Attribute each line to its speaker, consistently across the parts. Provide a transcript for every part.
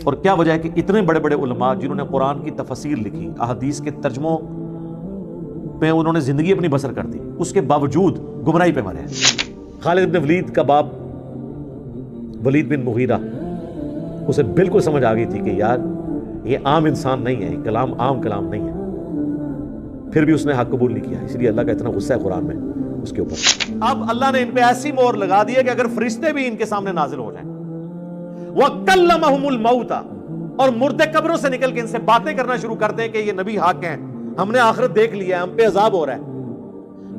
Speaker 1: اور کیا وجہ ہے کہ اتنے بڑے بڑے علماء جنہوں نے قرآن کی تفسیر لکھی، احادیث کے ترجموں پہ انہوں نے زندگی اپنی بسر کر دی، اس کے باوجود گمراہی پہ مرے ہیں۔ خالد بن ولید کا باپ ولید بن مغیرہ، اسے بالکل سمجھ آ گئی تھی کہ یار یہ عام انسان نہیں ہے، یہ کلام عام کلام نہیں ہے، پھر بھی اس نے حق قبول نہیں کیا، اس لیے اللہ کا اتنا غصہ ہے قرآن میں اس کے اوپر۔ اب اللہ نے ان پہ ایسی مہر لگا دی ہے کہ اگر فرشتے بھی ان کے سامنے نازل ہو جائیں، وَكَلَّمَهُمُ الْمَوْتَ، اور مردے قبروں سے نکل کے ان سے باتیں کرنا شروع کر دیں کہ یہ نبی حق ہیں، ہم نے آخرت دیکھ لیا ہے، ہم پہ عذاب ہو رہا ہے۔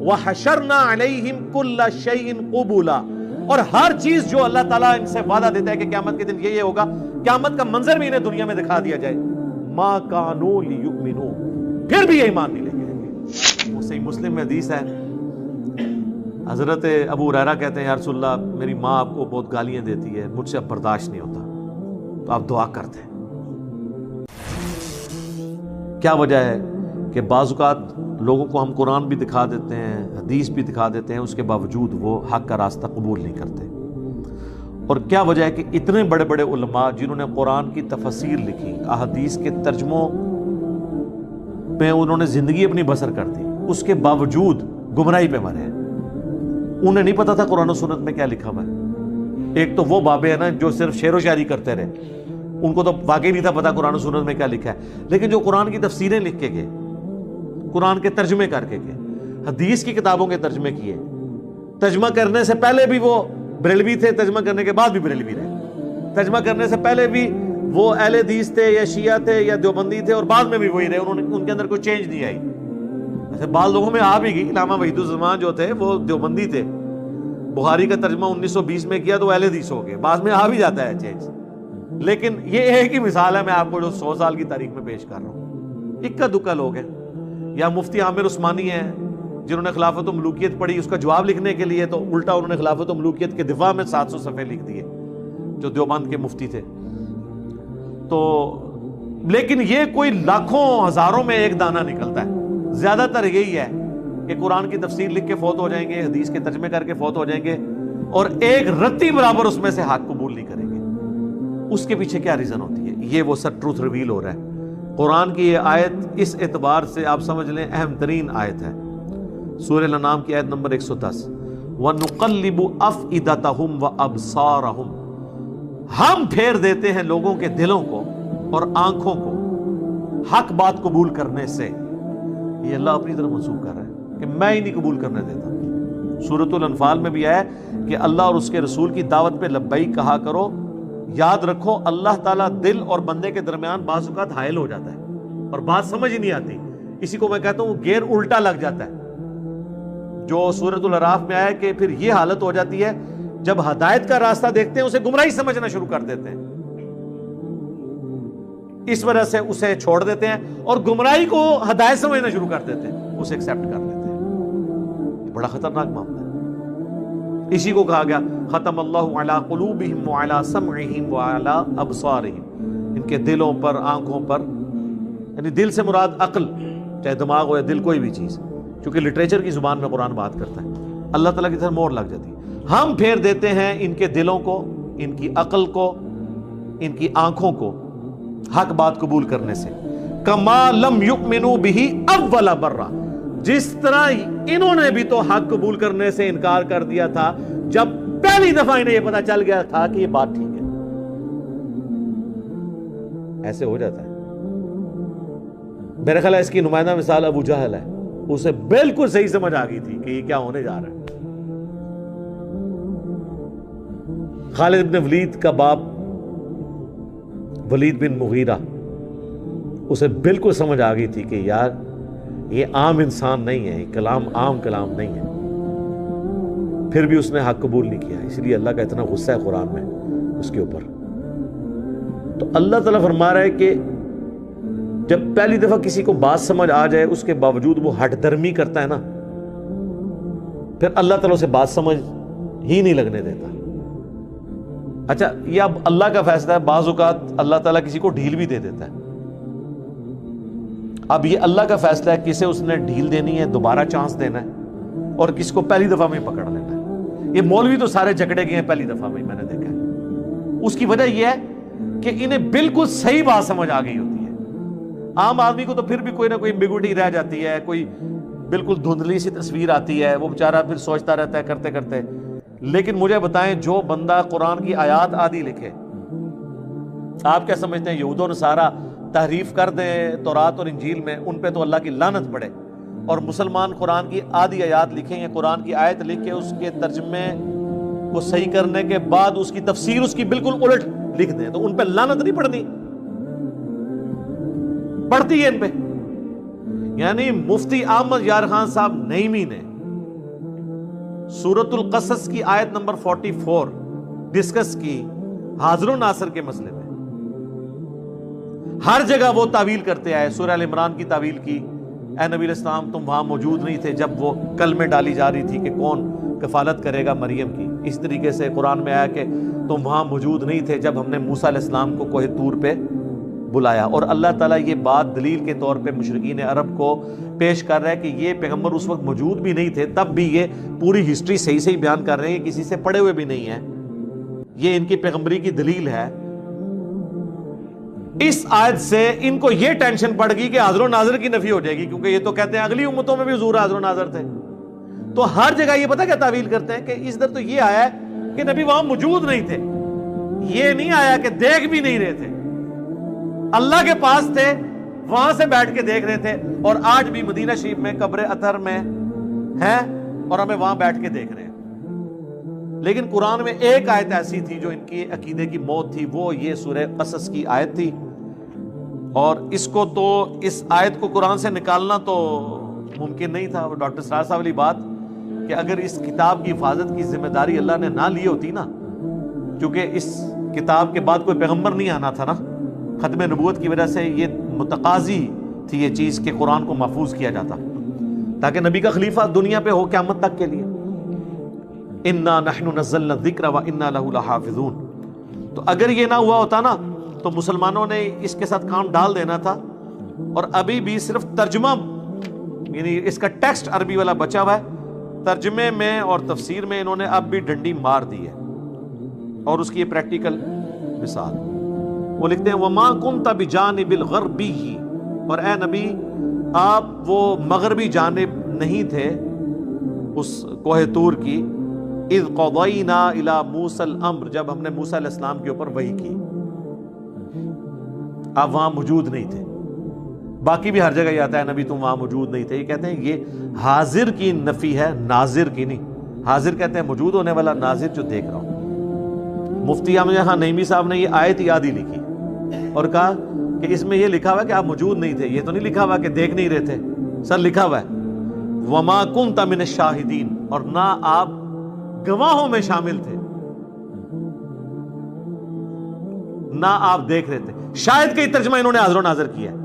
Speaker 1: وَحَشَرْنَا عَلَيْهِمْ كُلَّ شَيْءٍ قُبُولًا، اور ہر چیز جو اللہ تعالیٰ ان سے وعدہ دیتا ہے کہ قیامت کے دن یہ ہوگا، قیامت کا منظر بھی انہیں دنیا میں دکھا دیا جائے، مَا كَانُوا لِيُؤْمِنُوا، پھر بھی یہ ایمان نہیں لے کے آئیں گے۔ وہ صحیح مسلم میں حدیث ہے، حضرت ابو ہریرہ کہتے ہیں یا رسول اللہ میری ماں آپ کو بہت گالیاں دیتی ہے، مجھ سے اب برداشت نہیں ہوتا، تو آپ دعا کرتے ہیں۔ کیا وجہ ہے کہ بعض اوقات لوگوں کو ہم قرآن بھی دکھا دیتے ہیں، حدیث بھی دکھا دیتے ہیں، اس کے باوجود وہ حق کا راستہ قبول نہیں کرتے۔ اور کیا وجہ ہے کہ اتنے بڑے بڑے علماء جنہوں نے قرآن کی تفسیر لکھی، احادیث کے ترجموں پہ انہوں نے زندگی اپنی بسر کر دی، اس کے باوجود گمراہی پہ مرے ہیں۔ انہیں نہیں پتا تھا قرآن و سنت میں کیا لکھا ہوا ہے۔ ایک تو وہ بابے ہیں نا جو صرف شعر و شاعری کرتے رہے، ان کو تو واقعی نہیں تھا پتا قرآن و سنت میں کیا لکھا ہے، لیکن جو قرآن کی تفسیریں لکھ کے گئے، قرآن کے ترجمے کر کے گئے، حدیث کی کتابوں کے ترجمے کیے، ترجمہ کرنے سے پہلے بھی وہ بریلوی تھے، ترجمہ کرنے کے بعد بھی بریلوی رہے، ترجمہ کرنے سے پہلے بھی وہ اہل حدیث تھے یا شیعہ تھے یا دیوبندی تھے، اور بعد میں بھی وہی رہے، ان کے اندر کوئی چینج نہیں آئی۔ ایسے بعض لوگوں میں آ بھی گئی، علامہ وحید الزمان جو تھے وہ دیوبندی تھے، بخاری کا ترجمہ 1920 میں کیا تو اہل حدیث ہو گئے، بعد میں آ بھی جاتا ہے چینج، لیکن یہ ایک ہی مثال ہے میں آپ کو جو 100 سال کی تاریخ میں پیش کر رہا ہوں۔ اکا دکا لوگ ہیں، یا مفتی عامر عثمانی ہیں جنہوں نے خلافت و ملوکیت پڑھی، اس کا جواب لکھنے کے لیے تو الٹا انہوں نے خلافت و ملوکیت کے دفاع میں 700 صفحے لکھ دیے، جو دیوبند کے مفتی تھے۔ تو لیکن یہ کوئی لاکھوں ہزاروں میں ایک دانہ نکلتا ہے، زیادہ تر یہی ہے کہ قرآن کی تفسیر لکھ کے فوت ہو جائیں گے، حدیث کے ترجمے کر کے فوت ہو جائیں گے، اور ایک رتی برابر اس میں سے حق قبول نہیں کریں گے۔ اس کے پیچھے کیا ریزن ہوتی ہے؟ یہ وہ سر ٹروتھ ریویل ہو رہا ہے۔ قرآن کی یہ آیت اس اعتبار سے آپ سمجھ لیں اہم ترین آیت ہے، سورہ الانعام کی آیت نمبر 110، وَنُقَلِّبُ أَفْئِدَتَهُمْ وَأَبْصَارَهُمْ، ہم پھیر دیتے ہیں لوگوں کے دلوں کو اور آنکھوں کو حق بات قبول کرنے سے۔ یہ اللہ اپنی طرف منسوخ کر رہا ہے کہ میں ہی نہیں قبول کرنے دیتا۔ سورۃ الانفال میں بھی آیا کہ اللہ اور اس کے رسول کی دعوت پہ لبیک کہا کرو۔ یاد رکھو اللہ تعالیٰ دل اور بندے کے درمیان بعض اوقات حائل ہو جاتا ہے اور بات سمجھ ہی نہیں آتی، اسی کو میں کہتا ہوں گیئر الٹا لگ جاتا ہے، جو سورۃ الاعراف میں آیا کہ پھر یہ حالت ہو جاتی ہے جب ہدایت کا راستہ دیکھتے ہیں اسے گمراہی سمجھنا شروع کر دیتے ہیں، اس وجہ سے اسے چھوڑ دیتے ہیں اور گمراہی کو ہدایت سمجھنا شروع کر دیتے ہیں، اسے ایکسیپٹ کر لیتے ہیں۔ یہ بڑا خطرناک معاملہ ہے۔ اسی کو کہا گیا ختم اللہ علی قلوبہم وعلی سمعہم وعلی ابصارہم، ان کے دلوں پر، آنکھوں پر، یعنی دل سے مراد عقل، چاہے دماغ ہو یا دل، کوئی بھی چیز، کیونکہ لٹریچر کی زبان میں قرآن بات کرتا ہے، اللہ تعالیٰ کی طرف مہر لگ جاتی ہے۔ ہم پھیر دیتے ہیں ان کے دلوں کو، ان کی عقل کو، ان کی آنکھوں کو حق بات قبول کرنے سے، کما لم یؤمنوا بہ اول مرہ، جس طرح انہوں نے بھی تو حق قبول کرنے سے انکار کر دیا تھا جب پہلی دفعہ انہیں یہ پتا چل گیا تھا کہ یہ بات ٹھیک ہے۔ ایسے ہو جاتا ہے۔ میرے خیال ہے اس کی نمائندہ مثال ابو جہل ہے، اسے بالکل صحیح سمجھ آ گئی تھی کہ یہ کیا ہونے جا رہا ہے۔ خالد بن ولید کا باپ ولید بن مغیرہ، اسے بالکل سمجھ آ گئی تھی کہ یار یہ عام انسان نہیں ہے، یہ کلام عام کلام نہیں ہے، پھر بھی اس نے حق قبول نہیں کیا، اس لیے اللہ کا اتنا غصہ ہے قرآن میں اس کے اوپر۔ تو اللہ تعالیٰ فرما رہا ہے کہ جب پہلی دفعہ کسی کو بات سمجھ آ جائے اس کے باوجود وہ ہٹ درمی کرتا ہے نا، پھر اللہ تعالیٰ اسے بات سمجھ ہی نہیں لگنے دیتا۔ اچھا یہ اب اللہ کا فیصلہ ہے، بعض اوقات اللہ تعالیٰ کسی کو ڈھیل بھی دے دیتا ہے۔ اب یہ اللہ کا فیصلہ ہے کسے اس نے ڈھیل دینی ہے، دوبارہ چانس دینا ہے، اور کس کو پہلی دفعہ میں پکڑ لینا ہے۔ یہ مولوی تو سارے جکڑے گئے ہیں پہلی دفعہ میں نے دیکھا ہے۔ اس کی وجہ یہ ہے کہ انہیں بالکل صحیح بات سمجھ آ گئی ہوتی ہے. عام آدمی کو تو پھر بھی کوئی نہ کوئی ایمبیگوٹی رہ جاتی ہے, کوئی بالکل دھندلی سی تصویر آتی ہے, وہ بیچارہ پھر سوچتا رہتا ہے کرتے کرتے. لیکن مجھے بتائیں, جو بندہ قرآن کی آیات آدھی لکھے, آپ کیا سمجھتے ہیں یہود و نصارہ تحریف کر دیں تورات اور انجیل میں, ان پہ تو اللہ کی لعنت پڑے, اور مسلمان قرآن کی آدھی آیات لکھیں یا قرآن کی آیت لکھ کے اس کے ترجمے کو صحیح کرنے کے بعد اس کی تفسیر اس کی بالکل الٹ لکھ دیں, تو ان پہ لعنت نہیں پڑتی؟ پڑتی ہے ان پہ. یعنی مفتی احمد یار خان صاحب نعیمی نے سورۃ القصص کی آیت نمبر 44 ڈسکس کی حاضر و ناصر کے مسئلے میں. ہر جگہ وہ تعویل کرتے آئے. سورہ ال عمران کی تعویل کی, اے نبی علیہ السلام تم وہاں موجود نہیں تھے جب وہ کلمے ڈالی جا رہی تھی کہ کون کفالت کرے گا مریم کی. اس طریقے سے قرآن میں آیا کہ تم وہاں موجود نہیں تھے جب ہم نے موسیٰ علیہ السلام کو کوہ طور پہ بلایا. اور اللہ تعالیٰ یہ بات دلیل کے طور پہ مشرکین عرب کو پیش کر رہا ہے کہ یہ پیغمبر اس وقت موجود بھی نہیں تھے, تب بھی یہ پوری ہسٹری صحیح بیان کر رہے ہیں, کسی سے پڑھے ہوئے بھی نہیں ہیں. یہ ان کی پیغمبری کی دلیل ہے. اس آیت سے ان کو یہ ٹینشن پڑ گئی کہ حاضر و ناظر کی نفی ہو جائے گی, کیونکہ یہ تو کہتے ہیں اگلی امتوں میں بھی حضور حاضر و ناظر تھے. تو ہر جگہ یہ پتہ کیا تعویل کرتے ہیں کہ اس در تو یہ آیا ہے کہ نبی وہاں موجود نہیں تھے, یہ نہیں آیا کہ دیکھ بھی نہیں رہے تھے, اللہ کے پاس تھے, وہاں سے بیٹھ کے دیکھ رہے تھے. اور آج بھی مدینہ شریف میں قبر اطہر میں ہیں اور ہمیں وہاں بیٹھ کے دیکھ رہے ہیں. لیکن قرآن میں ایک آیت ایسی تھی جو ان کی عقیدے کی موت تھی, وہ یہ سورہ قصص کی آیت تھی. اور اس کو تو اس آیت کو قرآن سے نکالنا تو ممکن نہیں تھا. ڈاکٹر سراج صاحب والی بات کہ اگر اس کتاب کی حفاظت کی ذمہ داری اللہ نے نہ لی ہوتی نا, کیونکہ اس کتاب کے بعد کوئی پیغمبر نہیں آنا تھا نا, ختم نبوت کی وجہ سے یہ متقاضی تھی یہ چیز کہ قرآن کو محفوظ کیا جاتا تاکہ نبی کا خلیفہ دنیا پہ ہو قیامت تک کے لیے. انا نحن نزلنا الذکر وانا لہ لحافظون. تو اگر یہ نہ ہوا ہوتا نا تو مسلمانوں نے اس کے ساتھ کام ڈال دینا تھا, اور ابھی بھی صرف ترجمہ یعنی اس کا ٹیکسٹ عربی والا بچا ہوا ہے, ترجمے میں اور تفسیر میں انہوں نے اب بھی ڈنڈی مار دی ہے. اور اس کی یہ پریکٹیکل مثال وہ لکھتے ہیں وما کنت بجانب الغربی, اور اے نبی آپ وہ مغربی جانب نہیں تھے اس کوہ طور کی, اذ قضینا الی موسیٰ الامر جب ہم نے موسیٰ علیہ السلام کے اوپر وحی کی, آپ وہاں موجود نہیں تھے. باقی بھی ہر جگہ یہ آتا ہے نبی تم وہاں موجود نہیں تھے. یہ کہتے ہیں یہ حاضر کی نفی ہے, ناظر کی نہیں. حاضر کہتے ہیں موجود ہونے والا, ناظر جو دیکھ رہا ہوں. مفتی احمد یار خان نعیمی صاحب نے یہ آیت یاد ہی لکھی اور کہا کہ اس میں یہ لکھا ہوا ہے کہ آپ موجود نہیں تھے, یہ تو نہیں لکھا ہوا کہ دیکھ نہیں رہے تھے. سر لکھا ہوا ہے وما کنت من الشاہدین, اور نہ آپ گواہوں میں شامل تھے, نہ آپ دیکھ رہے تھے. شاید کا ترجمہ انہوں نے حاضر و ناظر کیا ہے.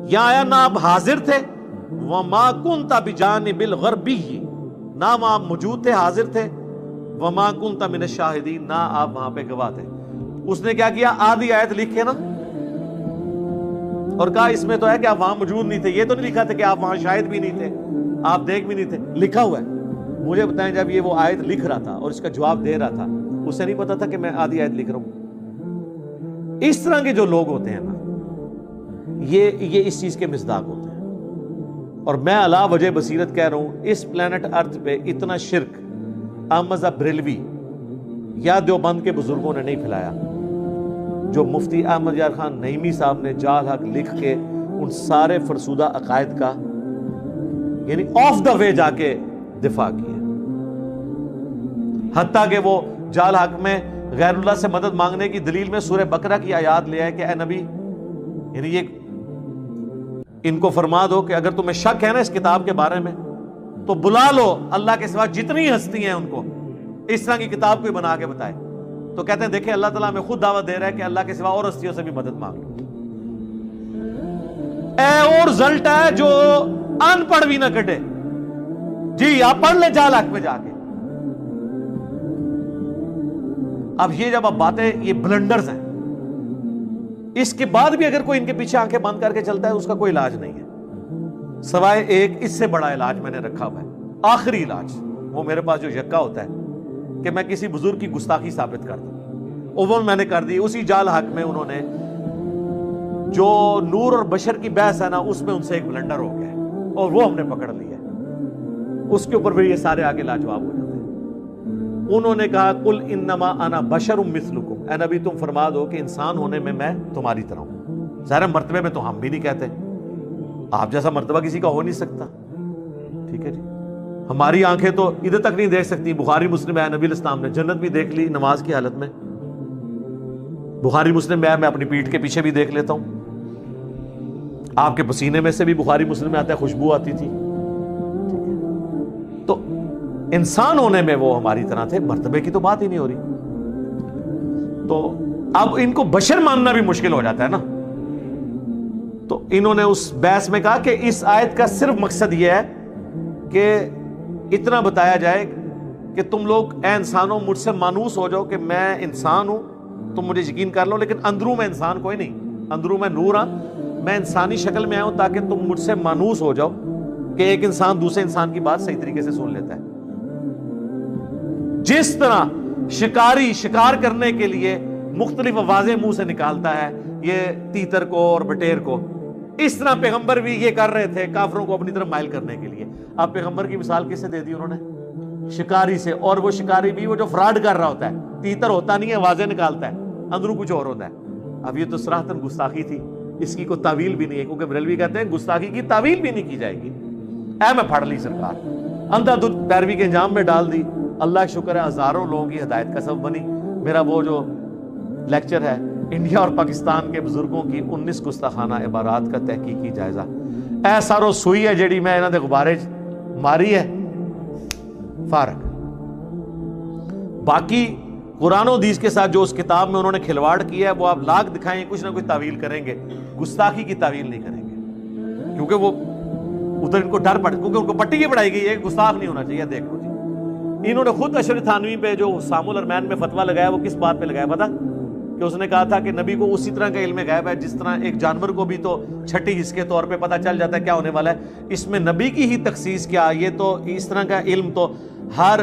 Speaker 1: یہاں آیا نہ آپ حاضر تھے, وما کنت بجانب الغربی, نہ آپ موجود تھے حاضر تھے, وما کنت من الشاہدین, نہ آپ وہاں پہ گواہ تھے. اس نے کیا کیا, آدھی آیت لکھے نا اور کہا اس میں تو ہے کہ آپ وہاں موجود نہیں تھے, یہ تو نہیں لکھا تھا کہ آپ وہاں شاہد بھی نہیں تھے, آپ دیکھ بھی نہیں تھے. لکھا ہوا ہے. مجھے بتائیں جب یہ وہ آیت لکھ رہا تھا اور اس کا جواب دے رہا تھا, اسے نہیں پتا تھا کہ میں آدھی آیت لکھ رہا ہوں. اس طرح کے جو لوگ ہوتے ہیں نا, یہ اس چیز کے مصداق ہوتے ہیں. اور میں علا وجہ بصیرت کہہ رہا ہوں, اس پلانٹ ارتھ پہ اتنا شرک احمد بریلوی یا دیوبند کے بزرگوں نے نہیں پھیلایا جو مفتی احمد یار خان نعیمی صاحب نے جال حق لکھ کے ان سارے فرسودہ عقائد کا یعنی آف دا وے جا کے دفاع کیا. حتیٰ کہ وہ جال حق میں غیر اللہ سے مدد مانگنے کی دلیل میں سورہ بقرہ کی آیات لے آئے کہ اے نبی, یعنی یہ ان کو فرما دو کہ اگر تمہیں شک ہے نا اس کتاب کے بارے میں تو بلا لو اللہ کے سوا جتنی ہستی ہیں ان کو, اس طرح کی کتاب کوئی بنا کے بتائے. تو کہتے ہیں دیکھیں اللہ تعالیٰ ہمیں خود دعوت دے رہا ہے کہ اللہ کے سوا اور ہستیوں سے بھی مدد مانگ لو. اے اور رزلٹ ہے جو ان پڑھ بھی نہ کٹے. جی آپ پڑھ لیں جال حق میں جا کے. اب یہ جب اب باتیں یہ بلنڈرز ہیں, اس کے بعد بھی اگر کوئی ان کے پیچھے آنکھیں بند کر کے چلتا ہے اس کا کوئی علاج نہیں ہے سوائے ایک اس سے بڑا علاج میں نے رکھا ہوا ہے, آخری علاج. وہ میرے پاس جو یکا ہوتا ہے کہ میں کسی بزرگ کی گستاخی ثابت کر دوں. وہ میں نے کر دی. اسی جال حق میں انہوں نے جو نور اور بشر کی بحث ہے نا, اس میں ان سے ایک بلنڈر ہو گیا اور وہ ہم نے پکڑ لیا. اس کے اوپر بھی یہ سارے آگے لاجواب ہو جاتے ہیں. انہوں نے کہا قل انما انا بشر مثلکم, اے نبی تم فرما دو کہ انسان ہونے میں میں تمہاری طرح ہوں. ظاہر مرتبے میں تو ہم بھی نہیں کہتے, آپ جیسا مرتبہ کسی کا ہو نہیں سکتا. ٹھیک ہے جی, ہماری آنکھیں تو ادھر تک نہیں دیکھ سکتی. بخاری مسلم ہے, نبی الاسلام نے جنت بھی دیکھ لی نماز کی حالت میں. بخاری مسلم میں اپنی پیٹھ کے پیچھے بھی دیکھ لیتا ہوں. آپ کے پسینے میں سے بھی بخاری مسلم میں آتا ہے خوشبو آتی تھی. تو انسان ہونے میں وہ ہماری طرح تھے, مرتبے کی تو بات ہی نہیں ہو رہی. تو اب ان کو بشر ماننا بھی مشکل ہو جاتا ہے نا. تو انہوں نے اس بحث میں کہا کہ اس آیت کا صرف مقصد یہ ہے کہ اتنا بتایا جائے کہ تم لوگ اے انسانوں مجھ سے مانوس ہو جاؤ کہ میں انسان ہوں, تم مجھے یقین کر لو, لیکن اندروں میں انسان کوئی نہیں. اندروں میں نور ہاں, میں انسانی شکل میں آیا ہوں تاکہ تم مجھ سے مانوس ہو جاؤ کہ ایک انسان دوسرے انسان کی بات صحیح طریقے سے سن لیتا ہے. جس طرح شکاری شکار کرنے کے لیے مختلف آوازیں منہ سے نکالتا ہے, یہ تیتر کو اور بٹیر کو, اس طرح پیغمبر بھی یہ کر رہے تھے کافروں کو اپنی طرف مائل کرنے کے لیے. آپ پیغمبر کی مثال کس سے دے دی انہوں نے؟ شکاری سے. اور وہ شکاری بھی وہ جو فراڈ کر رہا ہوتا ہے, تیتر ہوتا نہیں ہے, آوازیں نکالتا ہے, اندروں کچھ اور ہوتا ہے. اب یہ تو صراحتاً گستاخی تھی, اس کی کوئی تعویل بھی نہیں ہے, کیونکہ بریلوی کہتے ہیں گستاخی کی تعویل بھی نہیں کی جائے گی. اے میں پھڑ لی سرکار, اندھا دودھ پیروی کے انجام میں ڈال دی. اللہ کا شکر ہے ہزاروں لوگوں کی ہدایت کا سبب بنی. میرا وہ جو لیکچر ہے انڈیا اور پاکستان کے بزرگوں کی 19 گستاخانہ عبارات کا تحقیقی جائزہ, اے سارو سوئی ہے جیڑی میں انہاں دے غبارے ماری ہے فارغ. باقی قرآن و حدیث کے ساتھ جو اس کتاب میں انہوں نے کھلواڑ کیا ہے وہ آپ لاکھ دکھائیں, کچھ نہ کچھ تعویل کریں گے, گستاخی کی تعویل نہیں کریں گے, کیونکہ وہ ادھر ان کو ڈر پڑ, کیونکہ ان کو پٹی کی پڑھائی گئی ہے گستاخ نہیں ہونا چاہیے. دیکھ لو جی, انہوں نے خود اشرف تھانوی پہ جو سام الارمین میں فتویٰ لگایا وہ کس بات پہ لگایا پتا؟ کہ اس نے کہا تھا کہ نبی کو اسی طرح کا علم غیب ہے جس طرح ایک جانور کو بھی تو چھٹی حص کے طور پہ پتہ چل جاتا ہے کیا ہونے والا ہے, اس میں نبی کی ہی تخصیص کیا؟ یہ تو اس طرح کا علم تو ہر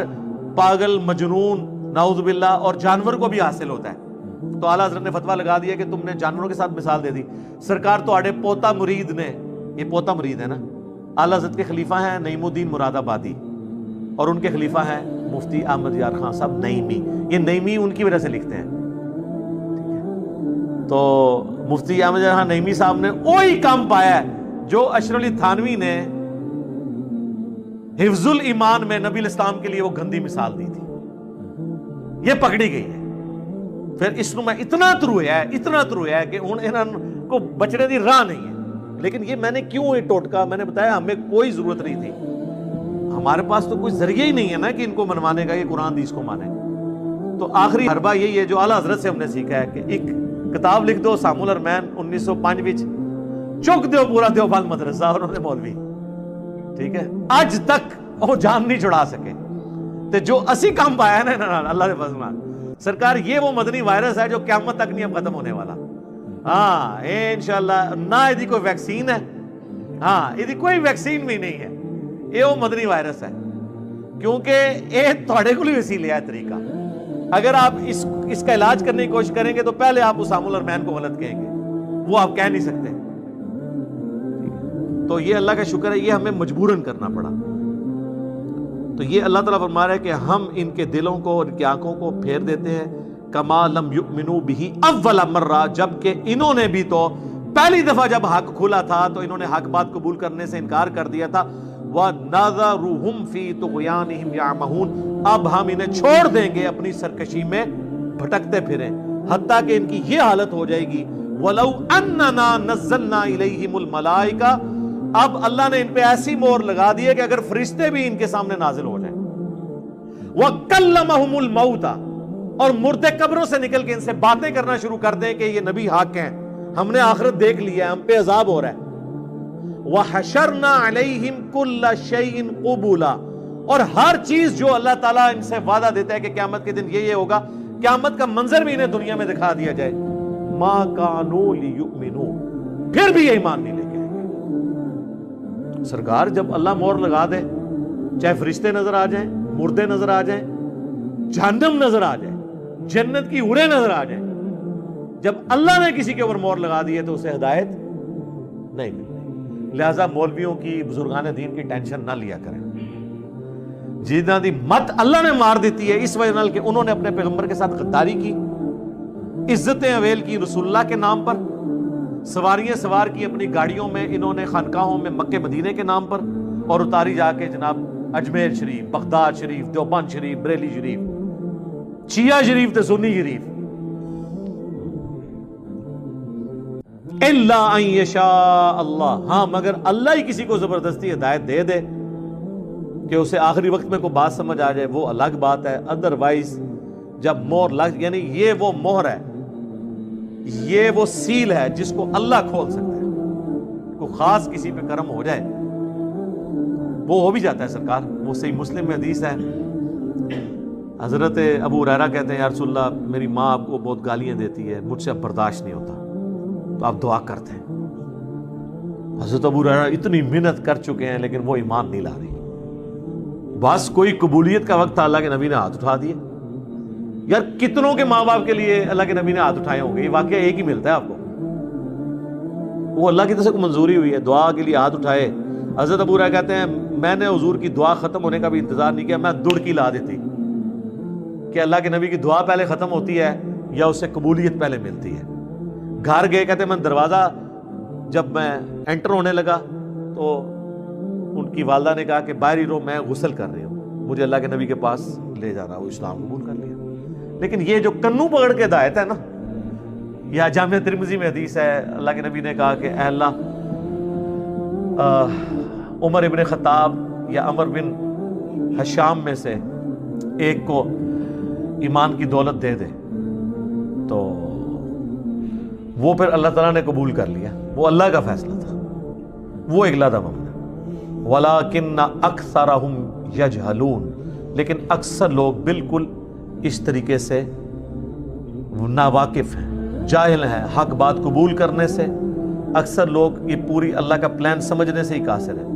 Speaker 1: پاگل مجنون نعوذ باللہ اور جانور کو بھی حاصل ہوتا ہے. تو اعلیٰ حضرت نے فتویٰ لگا دیا کہ تم نے جانوروں کے ساتھ مثال دے دی. سرکار تو آڑے پوتا مرید نے, یہ پوتا مرید ہے نا, اعلیٰ حضرت کے خلیفہ ہیں نعیم الدین مراد آبادی, اور ان کے خلیفہ ہیں مفتی احمد یار خان صاحب نعیمی. یہ نعیمی ان کی وجہ سے لکھتے ہیں. تو مفتی احمد یار خان نعیمی صاحب نے وہی کام پایا ہے جو اشرف علی تھانوی نے حفظ الایمان میں نبی الاسلام کے لیے وہ گندی مثال دی تھی. یہ پکڑی گئی ہے. پھر اس میں اتنا ترویا ہے کہ انہوں کو بچنے دی راہ نہیں ہے. لیکن یہ میں نے کیوں یہ ٹوٹکا میں نے بتایا, ہمیں کوئی ضرورت نہیں تھی, ہمارے پاس تو کوئی ذریعہ ہی نہیں ہے نا کہ ان کو منوانے کا, یہ قرآن حدیث کو مانے. تو آخری حربہ یہی ہے جو اعلیٰ حضرت سے ہم نے سیکھا ہے کہ ایک کتاب لکھ دو سام الارمین 1905 وچ, چک دیو پورا دیوبند مدرسہ اور انہوں نے مولوی. ٹھیک ہے, اج تک وہ جان نہیں چھڑا سکے. تے جو اسی کام پایا ہے نا اللہ کے فضل نال سرکار, یہ وہ مدنی وائرس ہے جو قیامت تک نہیں اب ختم ہونے والا. ہاں انشاءاللہ, نہ یہ کوئی ویکسین ہے, ہاں یہ کوئی ویکسین بھی نہیں ہے, یہ وہ مدنی وائرس ہے. کیونکہ یہ تھوڑے کو بھی وسیلے ہے طریقہ. اگر آپ اس کا علاج کرنے کی کوشش کریں گے تو پہلے آپ اسام الارمین کو غلط کہیں گے, وہ آپ کہہ نہیں سکتے. تو یہ اللہ کا شکر ہے, یہ ہمیں مجبوراً کرنا پڑا. تو یہ اللہ تعالیٰ فرما رہا ہے کہ ہم ان کے دلوں کو اور ان کی آنکھوں کو پھیر دیتے ہیں کما لم یؤمنوا بہ اول مرہ, جبکہ انہوں نے بھی تو پہلی دفعہ جب حق کھلا تھا تو انہوں نے حق بات قبول کرنے سے انکار کر دیا تھا. وَنَذَرُهُمْ فِي طُغْيَانِهِمْ يَعْمَهُونَ, اب ہم انہیں چھوڑ دیں گے اپنی سرکشی میں بھٹکتے پھریں, حتیٰ کہ ان کی یہ حالت ہو جائے گی وَلَوْ أَنَّنَا نَزَّلْنَا إِلَيْهِمُ الْمَلَائِكَةَ, اب اللہ نے ان پہ ایسی مہر لگا دی ہے کہ اگر فرشتے بھی ان کے سامنے نازل ہو جائیں. وَكَلَّمَهُمُ الْمَوْتَ, اور مردے قبروں سے نکل کے ان سے باتیں کرنا شروع کر دیں کہ یہ نبی حق ہیں, ہم نے آخرت دیکھ لیا ہے, ہم پہ عذاب ہو رہا ہے. وَحَشَرْنَا عَلَيْهِمْ كُلَّ شَيْءٍ قُبُولًا, اور ہر چیز جو اللہ تعالیٰ ان سے وعدہ دیتا ہے کہ قیامت کے دن یہ ہوگا, قیامت کا منظر بھی انہیں دنیا میں دکھا دیا جائے. مَا كَانُوا لِيُؤْمِنُوا, پھر بھی یہ ایمان نہیں لے کے آئیں گے. سرکار جب اللہ مہر لگا دے, چاہے فرشتے نظر آ جائیں, مردے نظر آ جائیں, جہنم نظر آ جائے, جنت کی حوریں نظر آ جائیں، جب اللہ نے کسی کے اوپر مہر لگا دی ہے تو اسے ہدایت نہیں ملتی۔ لہذا مولویوں کی، بزرگان دین کی ٹینشن نہ لیا کریں، جنہاں دی مت اللہ نے مار دیتی ہے اس وجہ نال کہ انہوں نے اپنے پیغمبر کے ساتھ غداری کی، عزتیں اویل کی رسول اللہ کے نام پر، سواریاں سوار کی اپنی گاڑیوں میں انہوں نے خانقاہوں میں مکے مدینے کے نام پر، اور اتاری جا کے جناب اجمیر شریف، بغداد شریف، دیوبند شریف، بریلی شریف، شیعہ شریف تے سنی شریف۔ الا ان یشاء اللہ، ہاں مگر اللہ ہی کسی کو زبردستی ہدایت دے دے کہ اسے آخری وقت میں کوئی بات سمجھ آ جائے، وہ الگ بات ہے۔ ادروائز جب مہر لگ، یعنی یہ وہ مہر ہے، یہ وہ سیل ہے جس کو اللہ کھول سکتا ہے۔ کوئی خاص کسی پہ کرم ہو جائے وہ ہو بھی جاتا ہے سرکار، وہ صحیح مسلم میں حدیث ہے، حضرت ابو ہریرہ کہتے ہیں یا رسول اللہ میری ماں آپ کو بہت گالیاں دیتی ہے، مجھ سے اب برداشت نہیں ہوتا، تو آپ دعا کرتے ہیں۔ حضرت ابو ہریرہ اتنی محنت کر چکے ہیں لیکن وہ ایمان نہیں لا رہی، بس کوئی قبولیت کا وقت تھا، اللہ کے نبی نے ہاتھ اٹھا دیے۔ یار کتنوں کے ماں باپ کے لیے اللہ کے نبی نے ہاتھ اٹھائے ہوں گے، یہ واقعہ ایک ہی ملتا ہے آپ کو، وہ اللہ کی طرف سے کوئی منظوری ہوئی ہے، دعا کے لیے ہاتھ اٹھائے۔ حضرت ابو ہریرہ کہتے ہیں میں نے حضور کی دعا ختم ہونے کا بھی انتظار نہیں کیا، میں دڑکی لا دیتی کہ اللہ کے نبی کی دعا پہلے ختم ہوتی ہے یا اسے قبولیت پہلے ملتی ہے۔ گھر گئے، کہتے ہیں میں دروازہ جب میں انٹر ہونے لگا تو ان کی والدہ نے کہا کہ باہر ہی رہو، میں غسل کر رہی ہوں، مجھے اللہ کے نبی کے پاس لے جا رہا، وہ اسلام قبول کر لیا۔ لیکن یہ جو کنو پکڑ کے ہدایت ہے نا، یا جامعہ ترمذی میں حدیث ہے، اللہ کے نبی نے کہا کہ اے اللہ عمر ابن خطاب یا عمر بن حشام میں سے ایک کو ایمان کی دولت دے دے، تو وہ پھر اللہ تعالیٰ نے قبول کر لیا، وہ اللہ کا فیصلہ تھا، وہ اگلا دم ہم نے۔ وَلَٰكِنَّ أَكْثَرَهُمْ يَجْهَلُونَ، لیکن اکثر لوگ بالکل اس طریقے سے ناواقف ہیں، جاہل ہیں حق بات قبول کرنے سے۔ اکثر لوگ یہ پوری اللہ کا پلان سمجھنے سے ہی قاصر ہیں۔